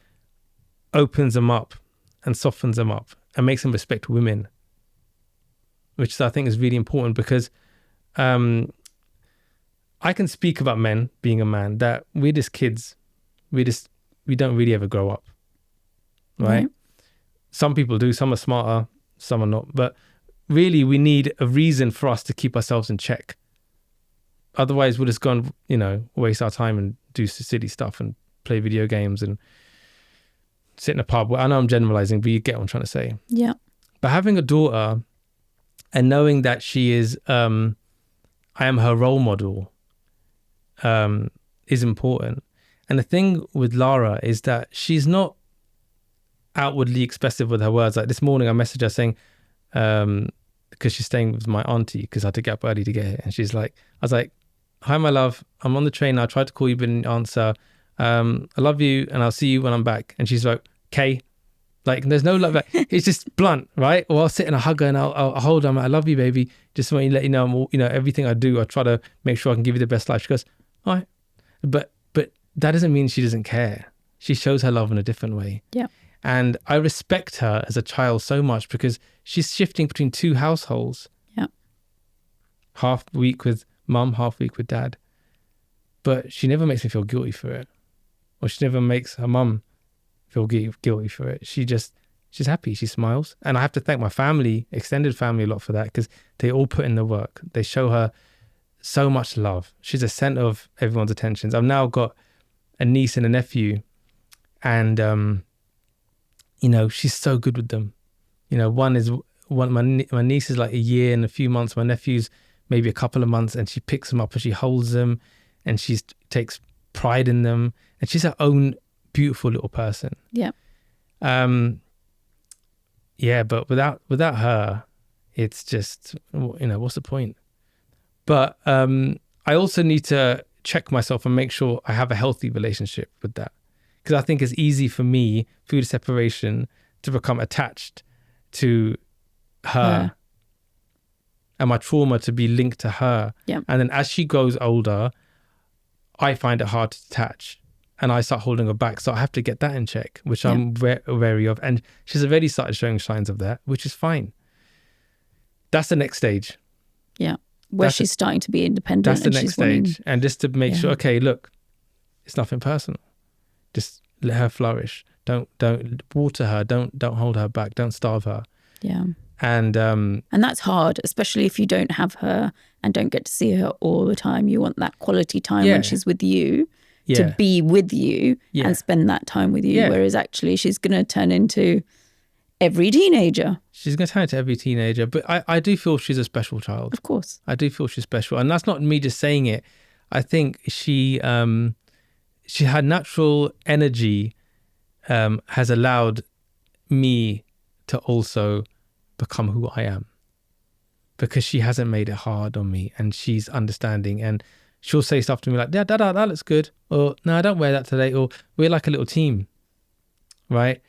opens them up and softens them up and makes them respect women, which I think is really important, because I can speak about men being a man, that we're just kids. We don't really ever grow up, right? Some people do, some are smarter, some are not. But really, we need a reason for us to keep ourselves in check. Otherwise, we'll just go and, waste our time and do silly stuff and play video games and sit in a pub. Well, I know I'm generalizing, but you get what I'm trying to say. Yeah. But having a daughter and knowing that she is, I am her role model, is important. And the thing with Lara is that she's not outwardly expressive with her words. Like this morning, I messaged her saying, because she's staying with my auntie, because I had to get up early to get here. And I was like, hi, my love, I'm on the train. I tried to call you, but didn't answer. I love you, and I'll see you when I'm back. And she's like, okay. Like, there's no love. Like, it's just blunt, right? Or I'll sit and I'll hug her and I'll hold her. I'm like, I love you, baby. Just want to let you know, everything I do, I try to make sure I can give you the best life. She goes, all right. But that doesn't mean she doesn't care. She shows her love in a different way. Yeah. And I respect her as a child so much, because she's shifting between two households. Yeah. Half week with mum, half week with dad. But she never makes me feel guilty for it. Or she never makes her mum feel guilty for it. She's happy. She smiles. And I have to thank my family, extended family, a lot for that, because they all put in the work. They show her so much love. She's the center of everyone's attentions. I've now got a niece and a nephew, and she's so good with them. My niece is like a year and a few months. My nephew's maybe a couple of months, and she picks them up and she holds them, and she takes pride in them, and she's her own beautiful little person. Yeah. But without her, it's just, what's the point? But I also need to check myself and make sure I have a healthy relationship with that. Because I think it's easy for me, through the separation, to become attached to her and my trauma to be linked to her. Yeah. And then as she grows older, I find it hard to detach, and I start holding her back. So I have to get that in check, which I'm wary of. And she's already started showing signs of that, which is fine. That's the next stage. Yeah. Where she's starting to be independent. That's the next stage. And just to make sure, okay, look, it's nothing personal. Just let her flourish. Don't water her. Don't hold her back. Don't starve her. Yeah. And that's hard, especially if you don't have her and don't get to see her all the time. You want that quality time when she's with you to be with you and spend that time with you. Whereas actually she's going to turn into every teenager. She's going to turn into every teenager. But I do feel she's a special child. Of course. I do feel she's special. And that's not me just saying it. I think she had natural energy, has allowed me to also become who I am, because she hasn't made it hard on me, and she's understanding, and she'll say stuff to me like, Dad, that looks good, or no, I don't wear that today, or we're like a little team, right?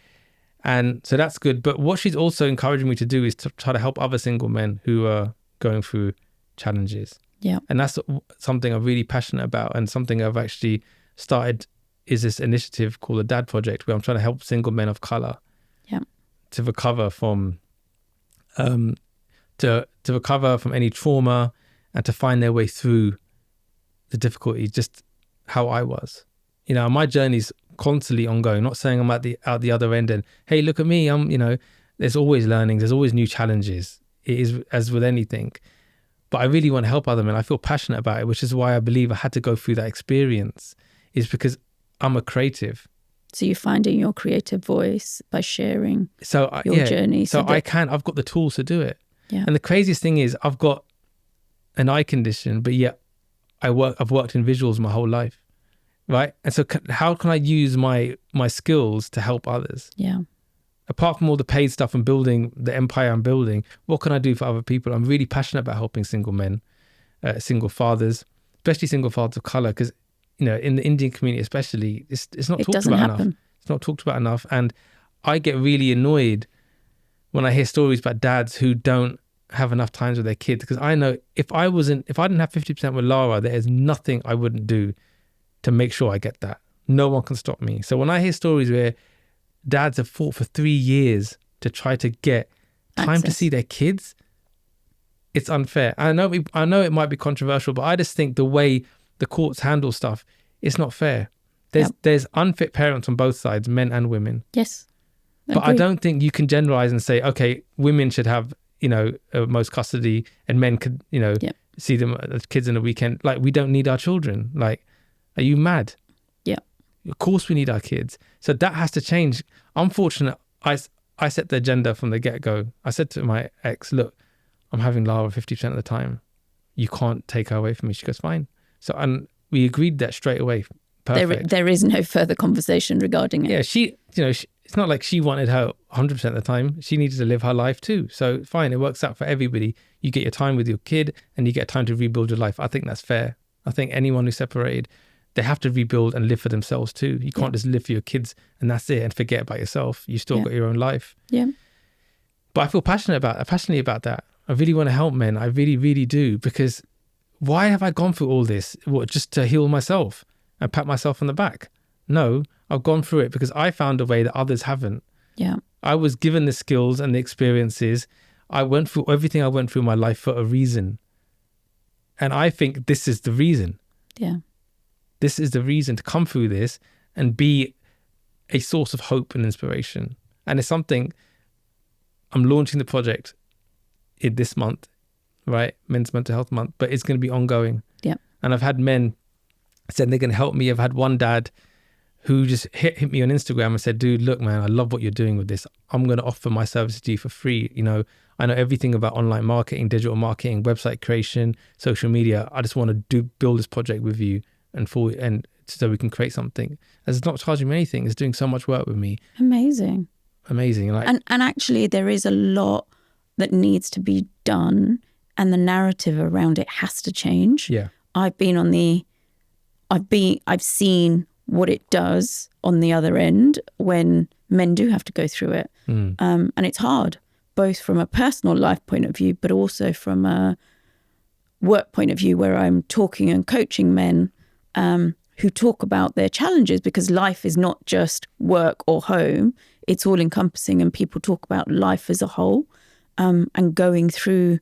And so that's good. But what she's also encouraging me to do is to try to help other single men who are going through challenges. Yeah. And that's something I'm really passionate about, and something I've actually started is this initiative called the Dad Project, where I'm trying to help single men of color to recover from to recover from any trauma, and to find their way through the difficulties, just how I was. My journey's constantly ongoing. Not saying I'm out the other end and, hey, look at me, I'm, there's always learnings, there's always new challenges. It is as with anything. But I really want to help other men. I feel passionate about it, which is why I believe I had to go through that experience, is because I'm a creative. So you're finding your creative voice by sharing your journey. I've got the tools to do it. Yeah. And the craziest thing is I've got an eye condition, but yet I've worked in visuals my whole life, right? And so how can I use my skills to help others? Yeah. Apart from all the paid stuff and building the empire I'm building, what can I do for other people? I'm really passionate about helping single men, single fathers, especially single fathers of color, because in the Indian community especially, it's not talked about enough. It's not talked about enough. And I get really annoyed when I hear stories about dads who don't have enough times with their kids, because I know if I didn't have 50% with Lara, there is nothing I wouldn't do to make sure I get that. No one can stop me. So when I hear stories where dads have fought for 3 years to try to get time to see their kids, it's unfair. I know it might be controversial, but I just think the way the courts handle stuff, it's not fair. There's unfit parents on both sides, men and women. Yes. But I don't think you can generalize and say, okay, women should have, most custody and men could, see them as kids in the weekend. Like, we don't need our children. Like, are you mad? Yeah. Of course we need our kids. So that has to change. I'm fortunate. I set the agenda from the get-go. I said to my ex, look, I'm having Lara 50% of the time. You can't take her away from me. She goes, fine. So, and we agreed that straight away. Perfect. There is no further conversation regarding it. Yeah, it's not like she wanted her 100% of the time. She needed to live her life too. So fine, it works out for everybody. You get your time with your kid and you get time to rebuild your life. I think that's fair. I think anyone who's separated, they have to rebuild and live for themselves too. You can't just live for your kids and that's it and forget about yourself. You still got your own life. Yeah. But I feel passionately about that. I really want to help men. I really, really do. Because why have I gone through all this? What, just to heal myself and pat myself on the back? No, I've gone through it because I found a way that others haven't. Yeah. I was given the skills and the experiences. I went through everything I went through in my life for a reason. And I think this is the reason. Yeah. This is the reason to come through this and be a source of hope and inspiration. And it's something, I'm launching the project in this month, right? Men's Mental Health Month, but it's going to be ongoing. Yeah. And I've had men said they're going to help me. I've had one dad who just hit me on Instagram and said, dude, look, man, I love what you're doing with this. I'm going to offer my services to you for free. I know everything about online marketing, digital marketing, website creation, social media. I just want to build this project with you and so we can create something. It's not charging me anything. It's doing so much work with me. Amazing. Like, and actually there is a lot that needs to be done and the narrative around it has to change. Yeah. I've seen what it does on the other end when men do have to go through it. And it's hard, both from a personal life point of view, but also from a work point of view where I'm talking and coaching men who talk about their challenges, because life is not just work or home, it's all encompassing, and people talk about life as a whole, and going through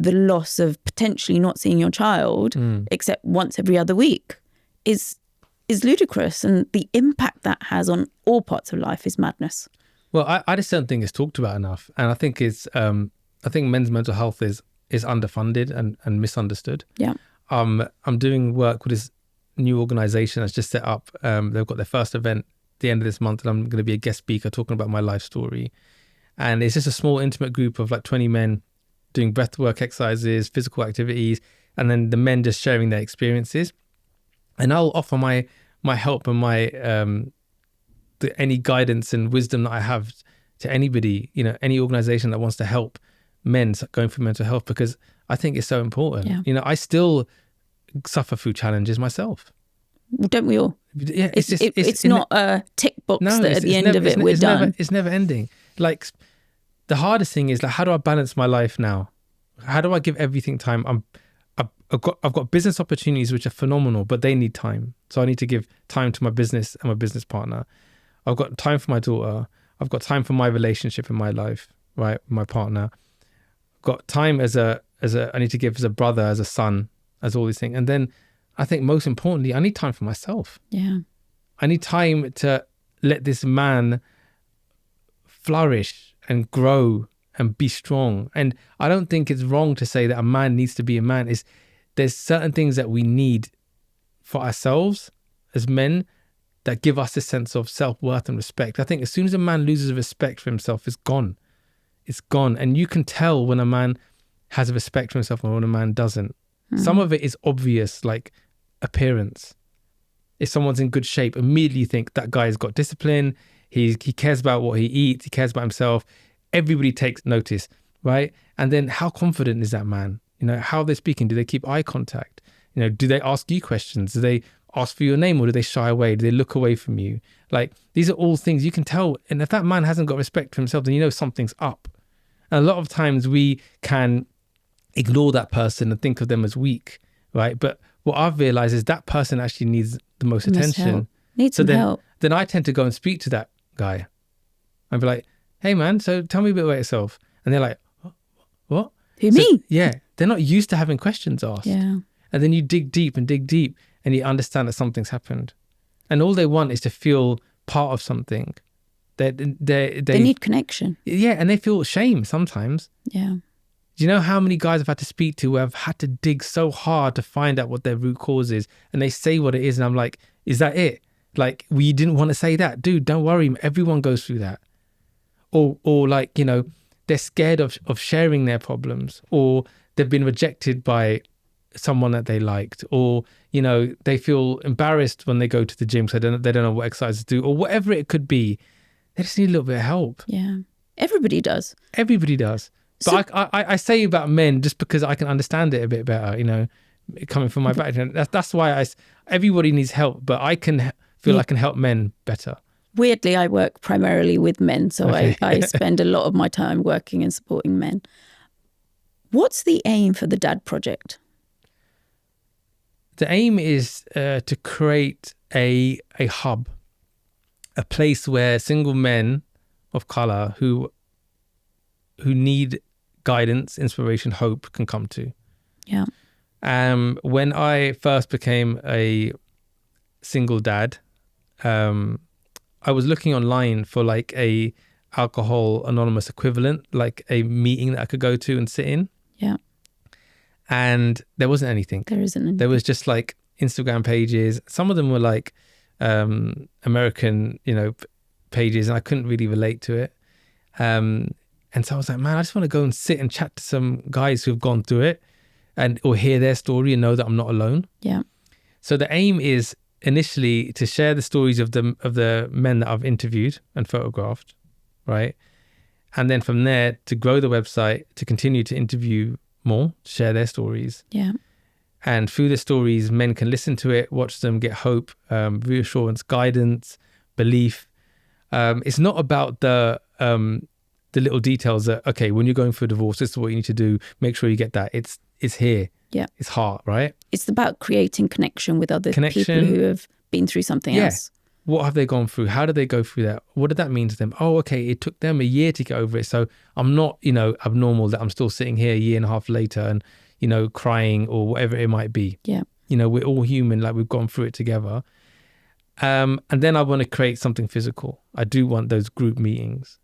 the loss of potentially not seeing your child except once every other week is ludicrous, and the impact that has on all parts of life is madness. Well, I just don't think it's talked about enough, and I think I think men's mental health is underfunded and misunderstood. Yeah. I'm doing work with this new organization that's just set up. They've got their first event at the end of this month, and I'm going to be a guest speaker talking about my life story. And it's just a small, intimate group of like 20 men doing breathwork exercises, physical activities, and then the men just sharing their experiences. And I'll offer my help and my any guidance and wisdom that I have to anybody, any organization that wants to help men going through mental health, because I think it's so important. Yeah. I still suffer through challenges myself. Well, don't we all? Yeah, it's not a tick box that at the end of it we're done. It's never ending. Like, the hardest thing is, like, how do I balance my life now? How do I give everything time? I've got business opportunities which are phenomenal, but they need time. So I need to give time to my business and my business partner. I've got time for my daughter. I've got time for my relationship in my life, right, with my partner. I've got time as I need to give as a brother, as a son, as all these things. And then I think most importantly, I need time for myself. Yeah. I need time to let this man flourish and grow and be strong. And I don't think it's wrong to say that a man needs to be a man. There's certain things that we need for ourselves as men that give us a sense of self-worth and respect. I think as soon as a man loses respect for himself, it's gone. It's gone. And you can tell when a man has respect for himself and when a man doesn't. Some of it is obvious, like appearance. If someone's in good shape, immediately you think that guy's got discipline. He cares about what he eats. He cares about himself. Everybody takes notice, right? And then how confident is that man? How are they speaking? Do they keep eye contact? Do they ask you questions? Do they ask for your name, or do they shy away? Do they look away from you? Like, these are all things you can tell. And if that man hasn't got respect for himself, then something's up. And a lot of times we can ignore that person and think of them as weak, right? But what I've realized is that person actually needs the most attention. Needs some help. Then I tend to go and speak to that guy and be like, hey man, so tell me a bit about yourself. And they're like, what? Me? Yeah. They're not used to having questions asked. Yeah. And then you dig deep and you understand that something's happened. And all they want is to feel part of something. They need connection. Yeah, and they feel shame sometimes. Yeah. Do you know how many guys I've had to speak to who have had to dig so hard to find out what their root cause is, and they say what it is, and I'm like, is that it? Like, well, you didn't want to say that. Dude, don't worry. Everyone goes through that. Or like, you know, they're scared of sharing their problems, or they've been rejected by someone that they liked, or, you know, they feel embarrassed when they go to the gym because they don't know what exercises to do, or whatever it could be. They just need a little bit of help. Yeah. Everybody does. Everybody does. But so, I say about men just because I can understand it a bit better, you know, coming from my background. That's why everybody needs help, but I can feel I can help men better. Weirdly, I work primarily with men, so okay. I spend a lot of my time working and supporting men. What's the aim for the Dad Project? The aim is to create a hub, a place where single men of color who need guidance, inspiration, hope can come to. Yeah. When I first became a single dad, I was looking online for like a Alcohol Anonymous equivalent, like a meeting that I could go to and sit in. Yeah. And there wasn't anything. There isn't anything. There was just like Instagram pages. Some of them were like American, you know, pages, and I couldn't really relate to it. And so I was like, man, I just want to go and sit and chat to some guys who've gone through it or hear their story and know that I'm not alone. Yeah. So the aim is initially to share the stories of the men that I've interviewed and photographed, right? And then from there to grow the website, to continue to interview more, share their stories. Yeah. And through the stories, men can listen to it, watch them, get hope, reassurance, guidance, belief. It's not about the little details that, okay, when you're going through a divorce, this is what you need to do. Make sure you get that. It's here. Yeah. It's heart, right? It's about creating connection with other people who have been through something else. What have they gone through? How did they go through that? What did that mean to them? Oh, okay, it took them a year to get over it. So I'm not, you know, abnormal that I'm still sitting here a year and a half later and, you know, crying or whatever it might be. Yeah. You know, we're all human, like we've gone through it together. And then I want to create something physical. I do want those group meetings.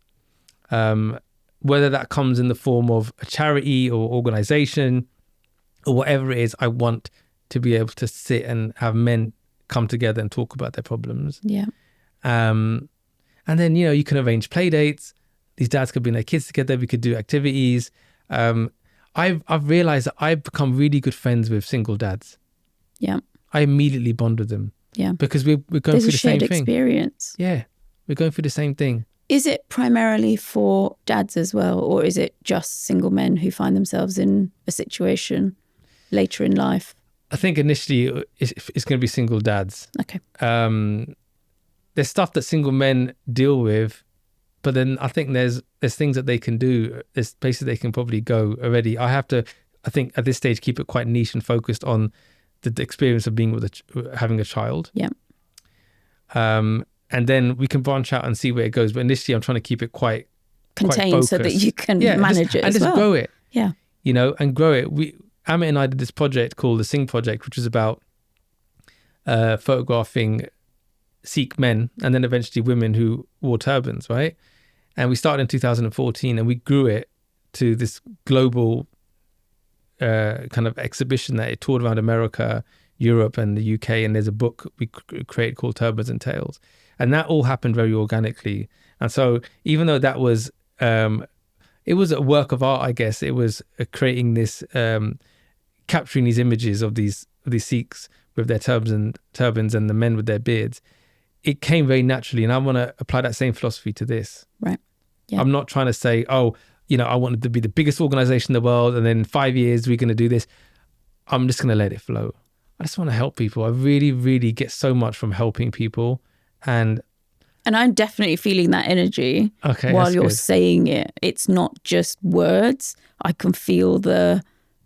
Whether that comes in the form of a charity or organization or whatever it is, I want to be able to sit and have men come together and talk about their problems. Yeah. And then, you know, you can arrange play dates. These dads could bring their kids together. We could do activities. I've realized that I've become really good friends with single dads. Yeah. I immediately bond with them. Yeah. Because we're going through the same thing. There's a shared experience. Yeah. We're going through the same thing. Is it primarily for dads as well, or is it just single men who find themselves in a situation later in life? I think initially it's going to be single dads. Okay. There's stuff that single men deal with, but then I think there's things that they can do. There's places they can probably go already. I have to, I think at this stage, keep it quite niche and focused on the experience of being with having a child. Yeah. And then we can branch out and see where it goes. But initially, I'm trying to keep it quite contained so that you can manage it as well. And just grow it. Yeah. You know, and grow it. Amit and I did this project called the Sing Project, which was about photographing Sikh men and then eventually women who wore turbans, right? And we started in 2014 and we grew it to this global kind of exhibition that it toured around America, Europe and the UK. And there's a book we created called Turbans and Tales. And that all happened very organically. And so even though that was, it was a work of art, I guess, it was creating this, capturing these images of these Sikhs with their turbans and the men with their beards. It came very naturally. And I want to apply that same philosophy to this. Right. Yeah. I'm not trying to say, oh, you know, I wanted to be the biggest organization in the world. And then in 5 years, we're going to do this. I'm just going to let it flow. I just want to help people. I really, really get so much from helping people. And And I'm definitely feeling that energy while you're saying it. It's not just words. I can feel the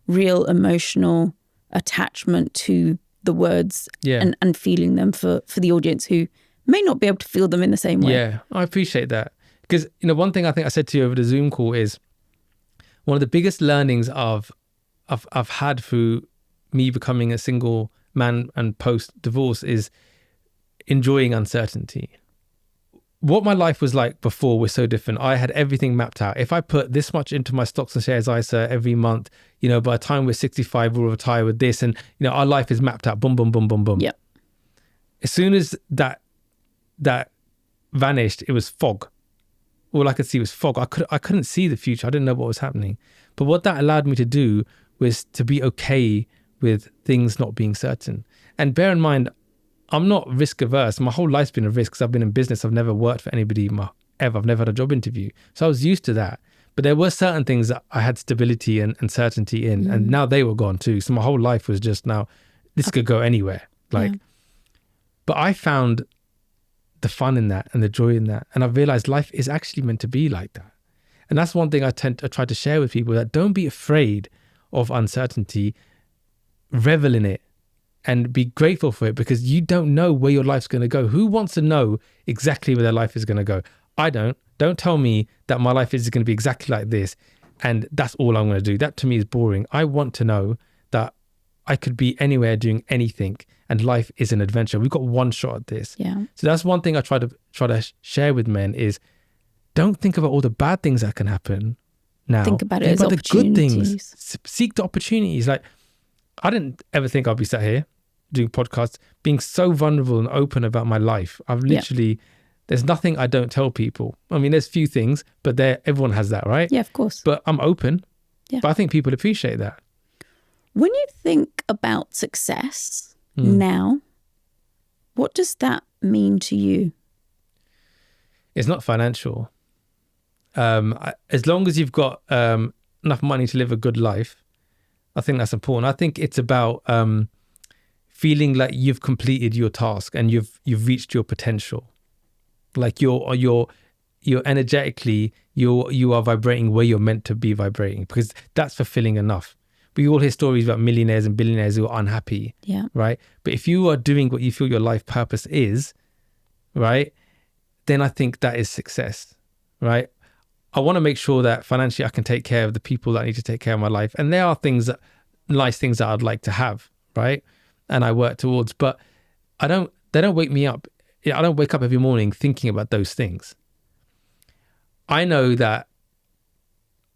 real emotional attachment to the words and feeling them for the audience who may not be able to feel them in the same way. Yeah, I appreciate that. Because, one thing I think I said to you over the Zoom call is one of the biggest learnings I've had through me becoming a single man and post-divorce is enjoying uncertainty. What my life was like before was so different. I had everything mapped out. If I put this much into my stocks and shares ISA every month, by the time we're 65, we'll retire with this. And, our life is mapped out. Boom, boom, boom, boom, boom. Yeah. As soon as that vanished, it was fog. All I could see was fog. I couldn't see the future. I didn't know what was happening. But what that allowed me to do was to be okay with things not being certain. And bear in mind, I'm not risk averse. My whole life's been a risk because I've been in business. I've never worked for anybody ever. I've never had a job interview. So I was used to that. But there were certain things that I had stability and certainty in. And now they were gone too. So my whole life was just now, this could go anywhere. But I found the fun in that and the joy in that. And I realized life is actually meant to be like that. And that's one thing I try to share with people, that don't be afraid of uncertainty. Revel in it. And be grateful for it, because you don't know where your life's going to go. Who wants to know exactly where their life is going to go? I don't. Don't tell me that my life is going to be exactly like this and that's all I'm going to do. That to me is boring. I want to know that I could be anywhere doing anything, and life is an adventure. We've got one shot at this. Yeah. So that's one thing I try to share with men is, don't think about all the bad things that can happen now. Think about it as the good things. opportunities. Seek the opportunities. Like, I didn't ever think I'd be sat here doing podcasts, being so vulnerable and open about my life. I've literally, there's nothing I don't tell people. I mean, there's few things, but everyone has that, right? Yeah, of course. But I'm open. Yeah. But I think people appreciate that. When you think about success now, what does that mean to you? It's not financial. As long as you've got enough money to live a good life, I think that's important. I think it's about feeling like you've completed your task and you've reached your potential. Like you're energetically, you are vibrating where you're meant to be vibrating, because that's fulfilling enough. We all hear stories about millionaires and billionaires who are unhappy, right? But if you are doing what you feel your life purpose is, right, then I think that is success, right? I want to make sure that financially I can take care of the people that I need to take care of my life. And there are nice things that I'd like to have, right? And I work towards, but they don't wake me up. I don't wake up every morning thinking about those things. I know that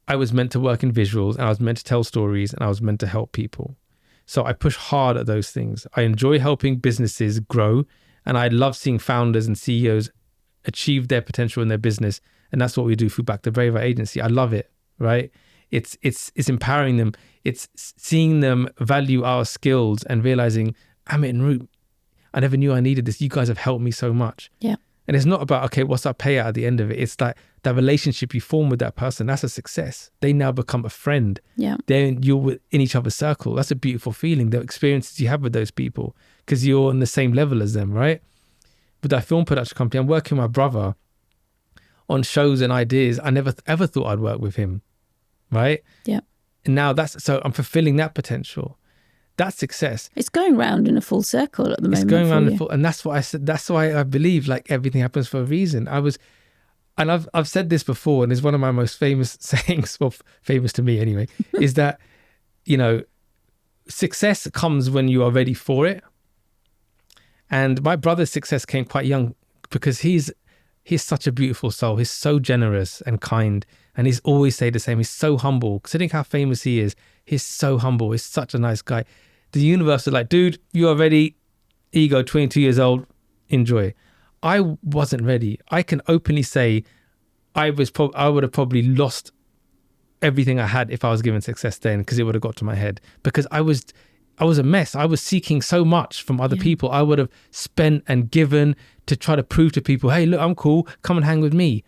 I was meant to work in visuals, and I was meant to tell stories, and I was meant to help people. So I push hard at those things. I enjoy helping businesses grow, and I love seeing founders and CEOs achieve their potential in their business. And that's what we do through Back the Brave agency. I love it, right? It's empowering them. It's seeing them value our skills and realizing, Amit and Naroop, I never knew I needed this. You guys have helped me so much. Yeah. And it's not about, okay, what's our payout at the end of it? It's like that relationship you form with that person. That's a success. They now become a friend. Yeah. You're in each other's circle. That's a beautiful feeling. The experiences you have with those people, because you're on the same level as them, right? With that film production company, I'm working with my brother on shows and ideas. I never ever thought I'd work with him, right? Yeah. And now so I'm fulfilling that potential. That's success. It's going round in a full circle at the moment. It's going around in a full, and that's what I said. That's why I believe like everything happens for a reason. I've said this before, and it's one of my most famous sayings, well, famous to me anyway, is that, success comes when you are ready for it. And my brother's success came quite young, because he's such a beautiful soul. He's so generous and kind. And he's always say the same. He's so humble. Considering how famous he is, he's so humble. He's such a nice guy. The universe is like, dude, you are ready. Here you go, 22 years old. Enjoy. I wasn't ready. I can openly say I would have probably lost everything I had if I was given success then, because it would have got to my head. Because I was a mess. I was seeking so much from other people. I would have spent and given to try to prove to people, hey, look, I'm cool. Come and hang with me.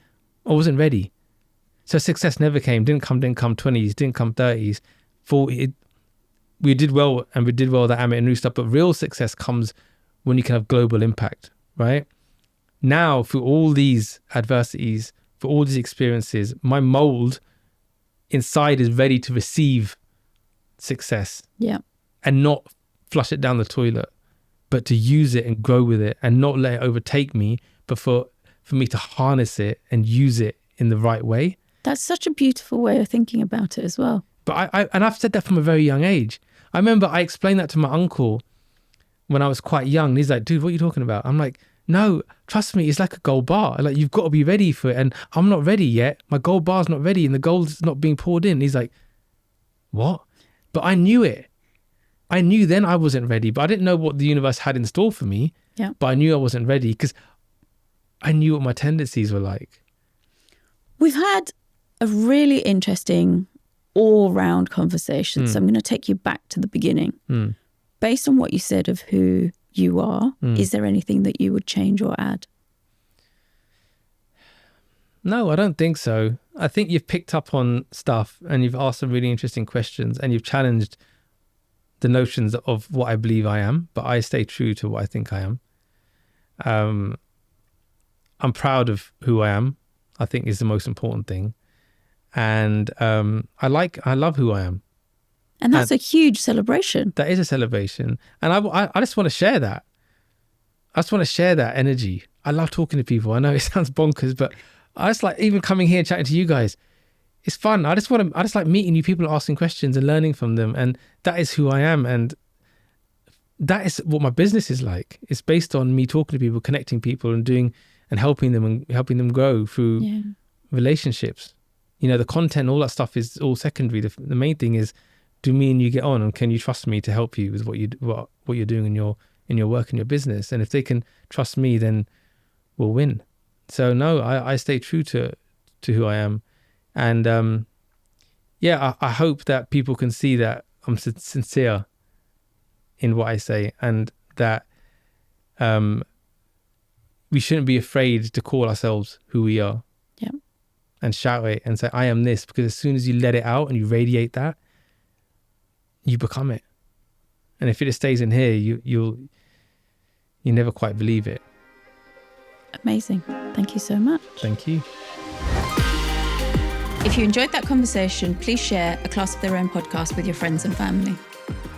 I wasn't ready. So success never came. Didn't come 20s, didn't come 30s, 40s. We did well, and we did well that Amit and Naroop stuff. But real success comes when you can have global impact, right? now through all these adversities, for all these experiences, my mold inside is ready to receive success. Yeah. And not flush it down the toilet, but to use it and grow with it and not let it overtake me, but for me to harness it and use it in the right way. That's such a beautiful way of thinking about it as well. But I've said that from a very young age. I remember I explained that to my uncle when I was quite young. He's like, dude, what are you talking about? I'm like, no, trust me, it's like a gold bar. Like, you've got to be ready for it. And I'm not ready yet. My gold bar's not ready and the gold's not being poured in. He's like, what? But I knew it. I knew then I wasn't ready, but I didn't know what the universe had in store for me. Yeah. But I knew I wasn't ready because I knew what my tendencies were like. We've had a really interesting all-round conversation. So I'm going to take you back to the beginning. Based on what you said of who you are, is there anything that you would change or add? No, I don't think so. I think you've picked up on stuff and you've asked some really interesting questions and you've challenged the notions of what I believe I am, but I stay true to what I think I am. I'm proud of who I am, I think is the most important thing. And I love who I am. And that's a huge celebration. That is a celebration. And I just want to share that. I just want to share that energy. I love talking to people. I know it sounds bonkers, but I just like even coming here and chatting to you guys. It's fun. I just like meeting new people, asking questions and learning from them. And that is who I am. And that is what my business is like. It's based on me talking to people, connecting people and helping them grow through relationships. You know, the content, all that stuff is all secondary. The main thing is, do me and you get on, and can you trust me to help you with what you're doing in your work and your business? And if they can trust me, then we'll win. So no, I stay true to who I am. And I hope that people can see that I'm sincere in what I say, and that we shouldn't be afraid to call ourselves who we are. Yeah. And shout it and say, I am this, because as soon as you let it out and you radiate that, you become it. And if it just stays in here, you never quite believe it. Amazing. Thank you so much. Thank you. If you enjoyed that conversation, please share A Class of Their Own podcast with your friends and family.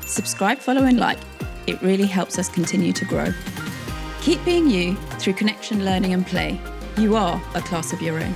Subscribe, follow and like. It really helps us continue to grow. Keep being you through connection, learning and play. You are a class of your own.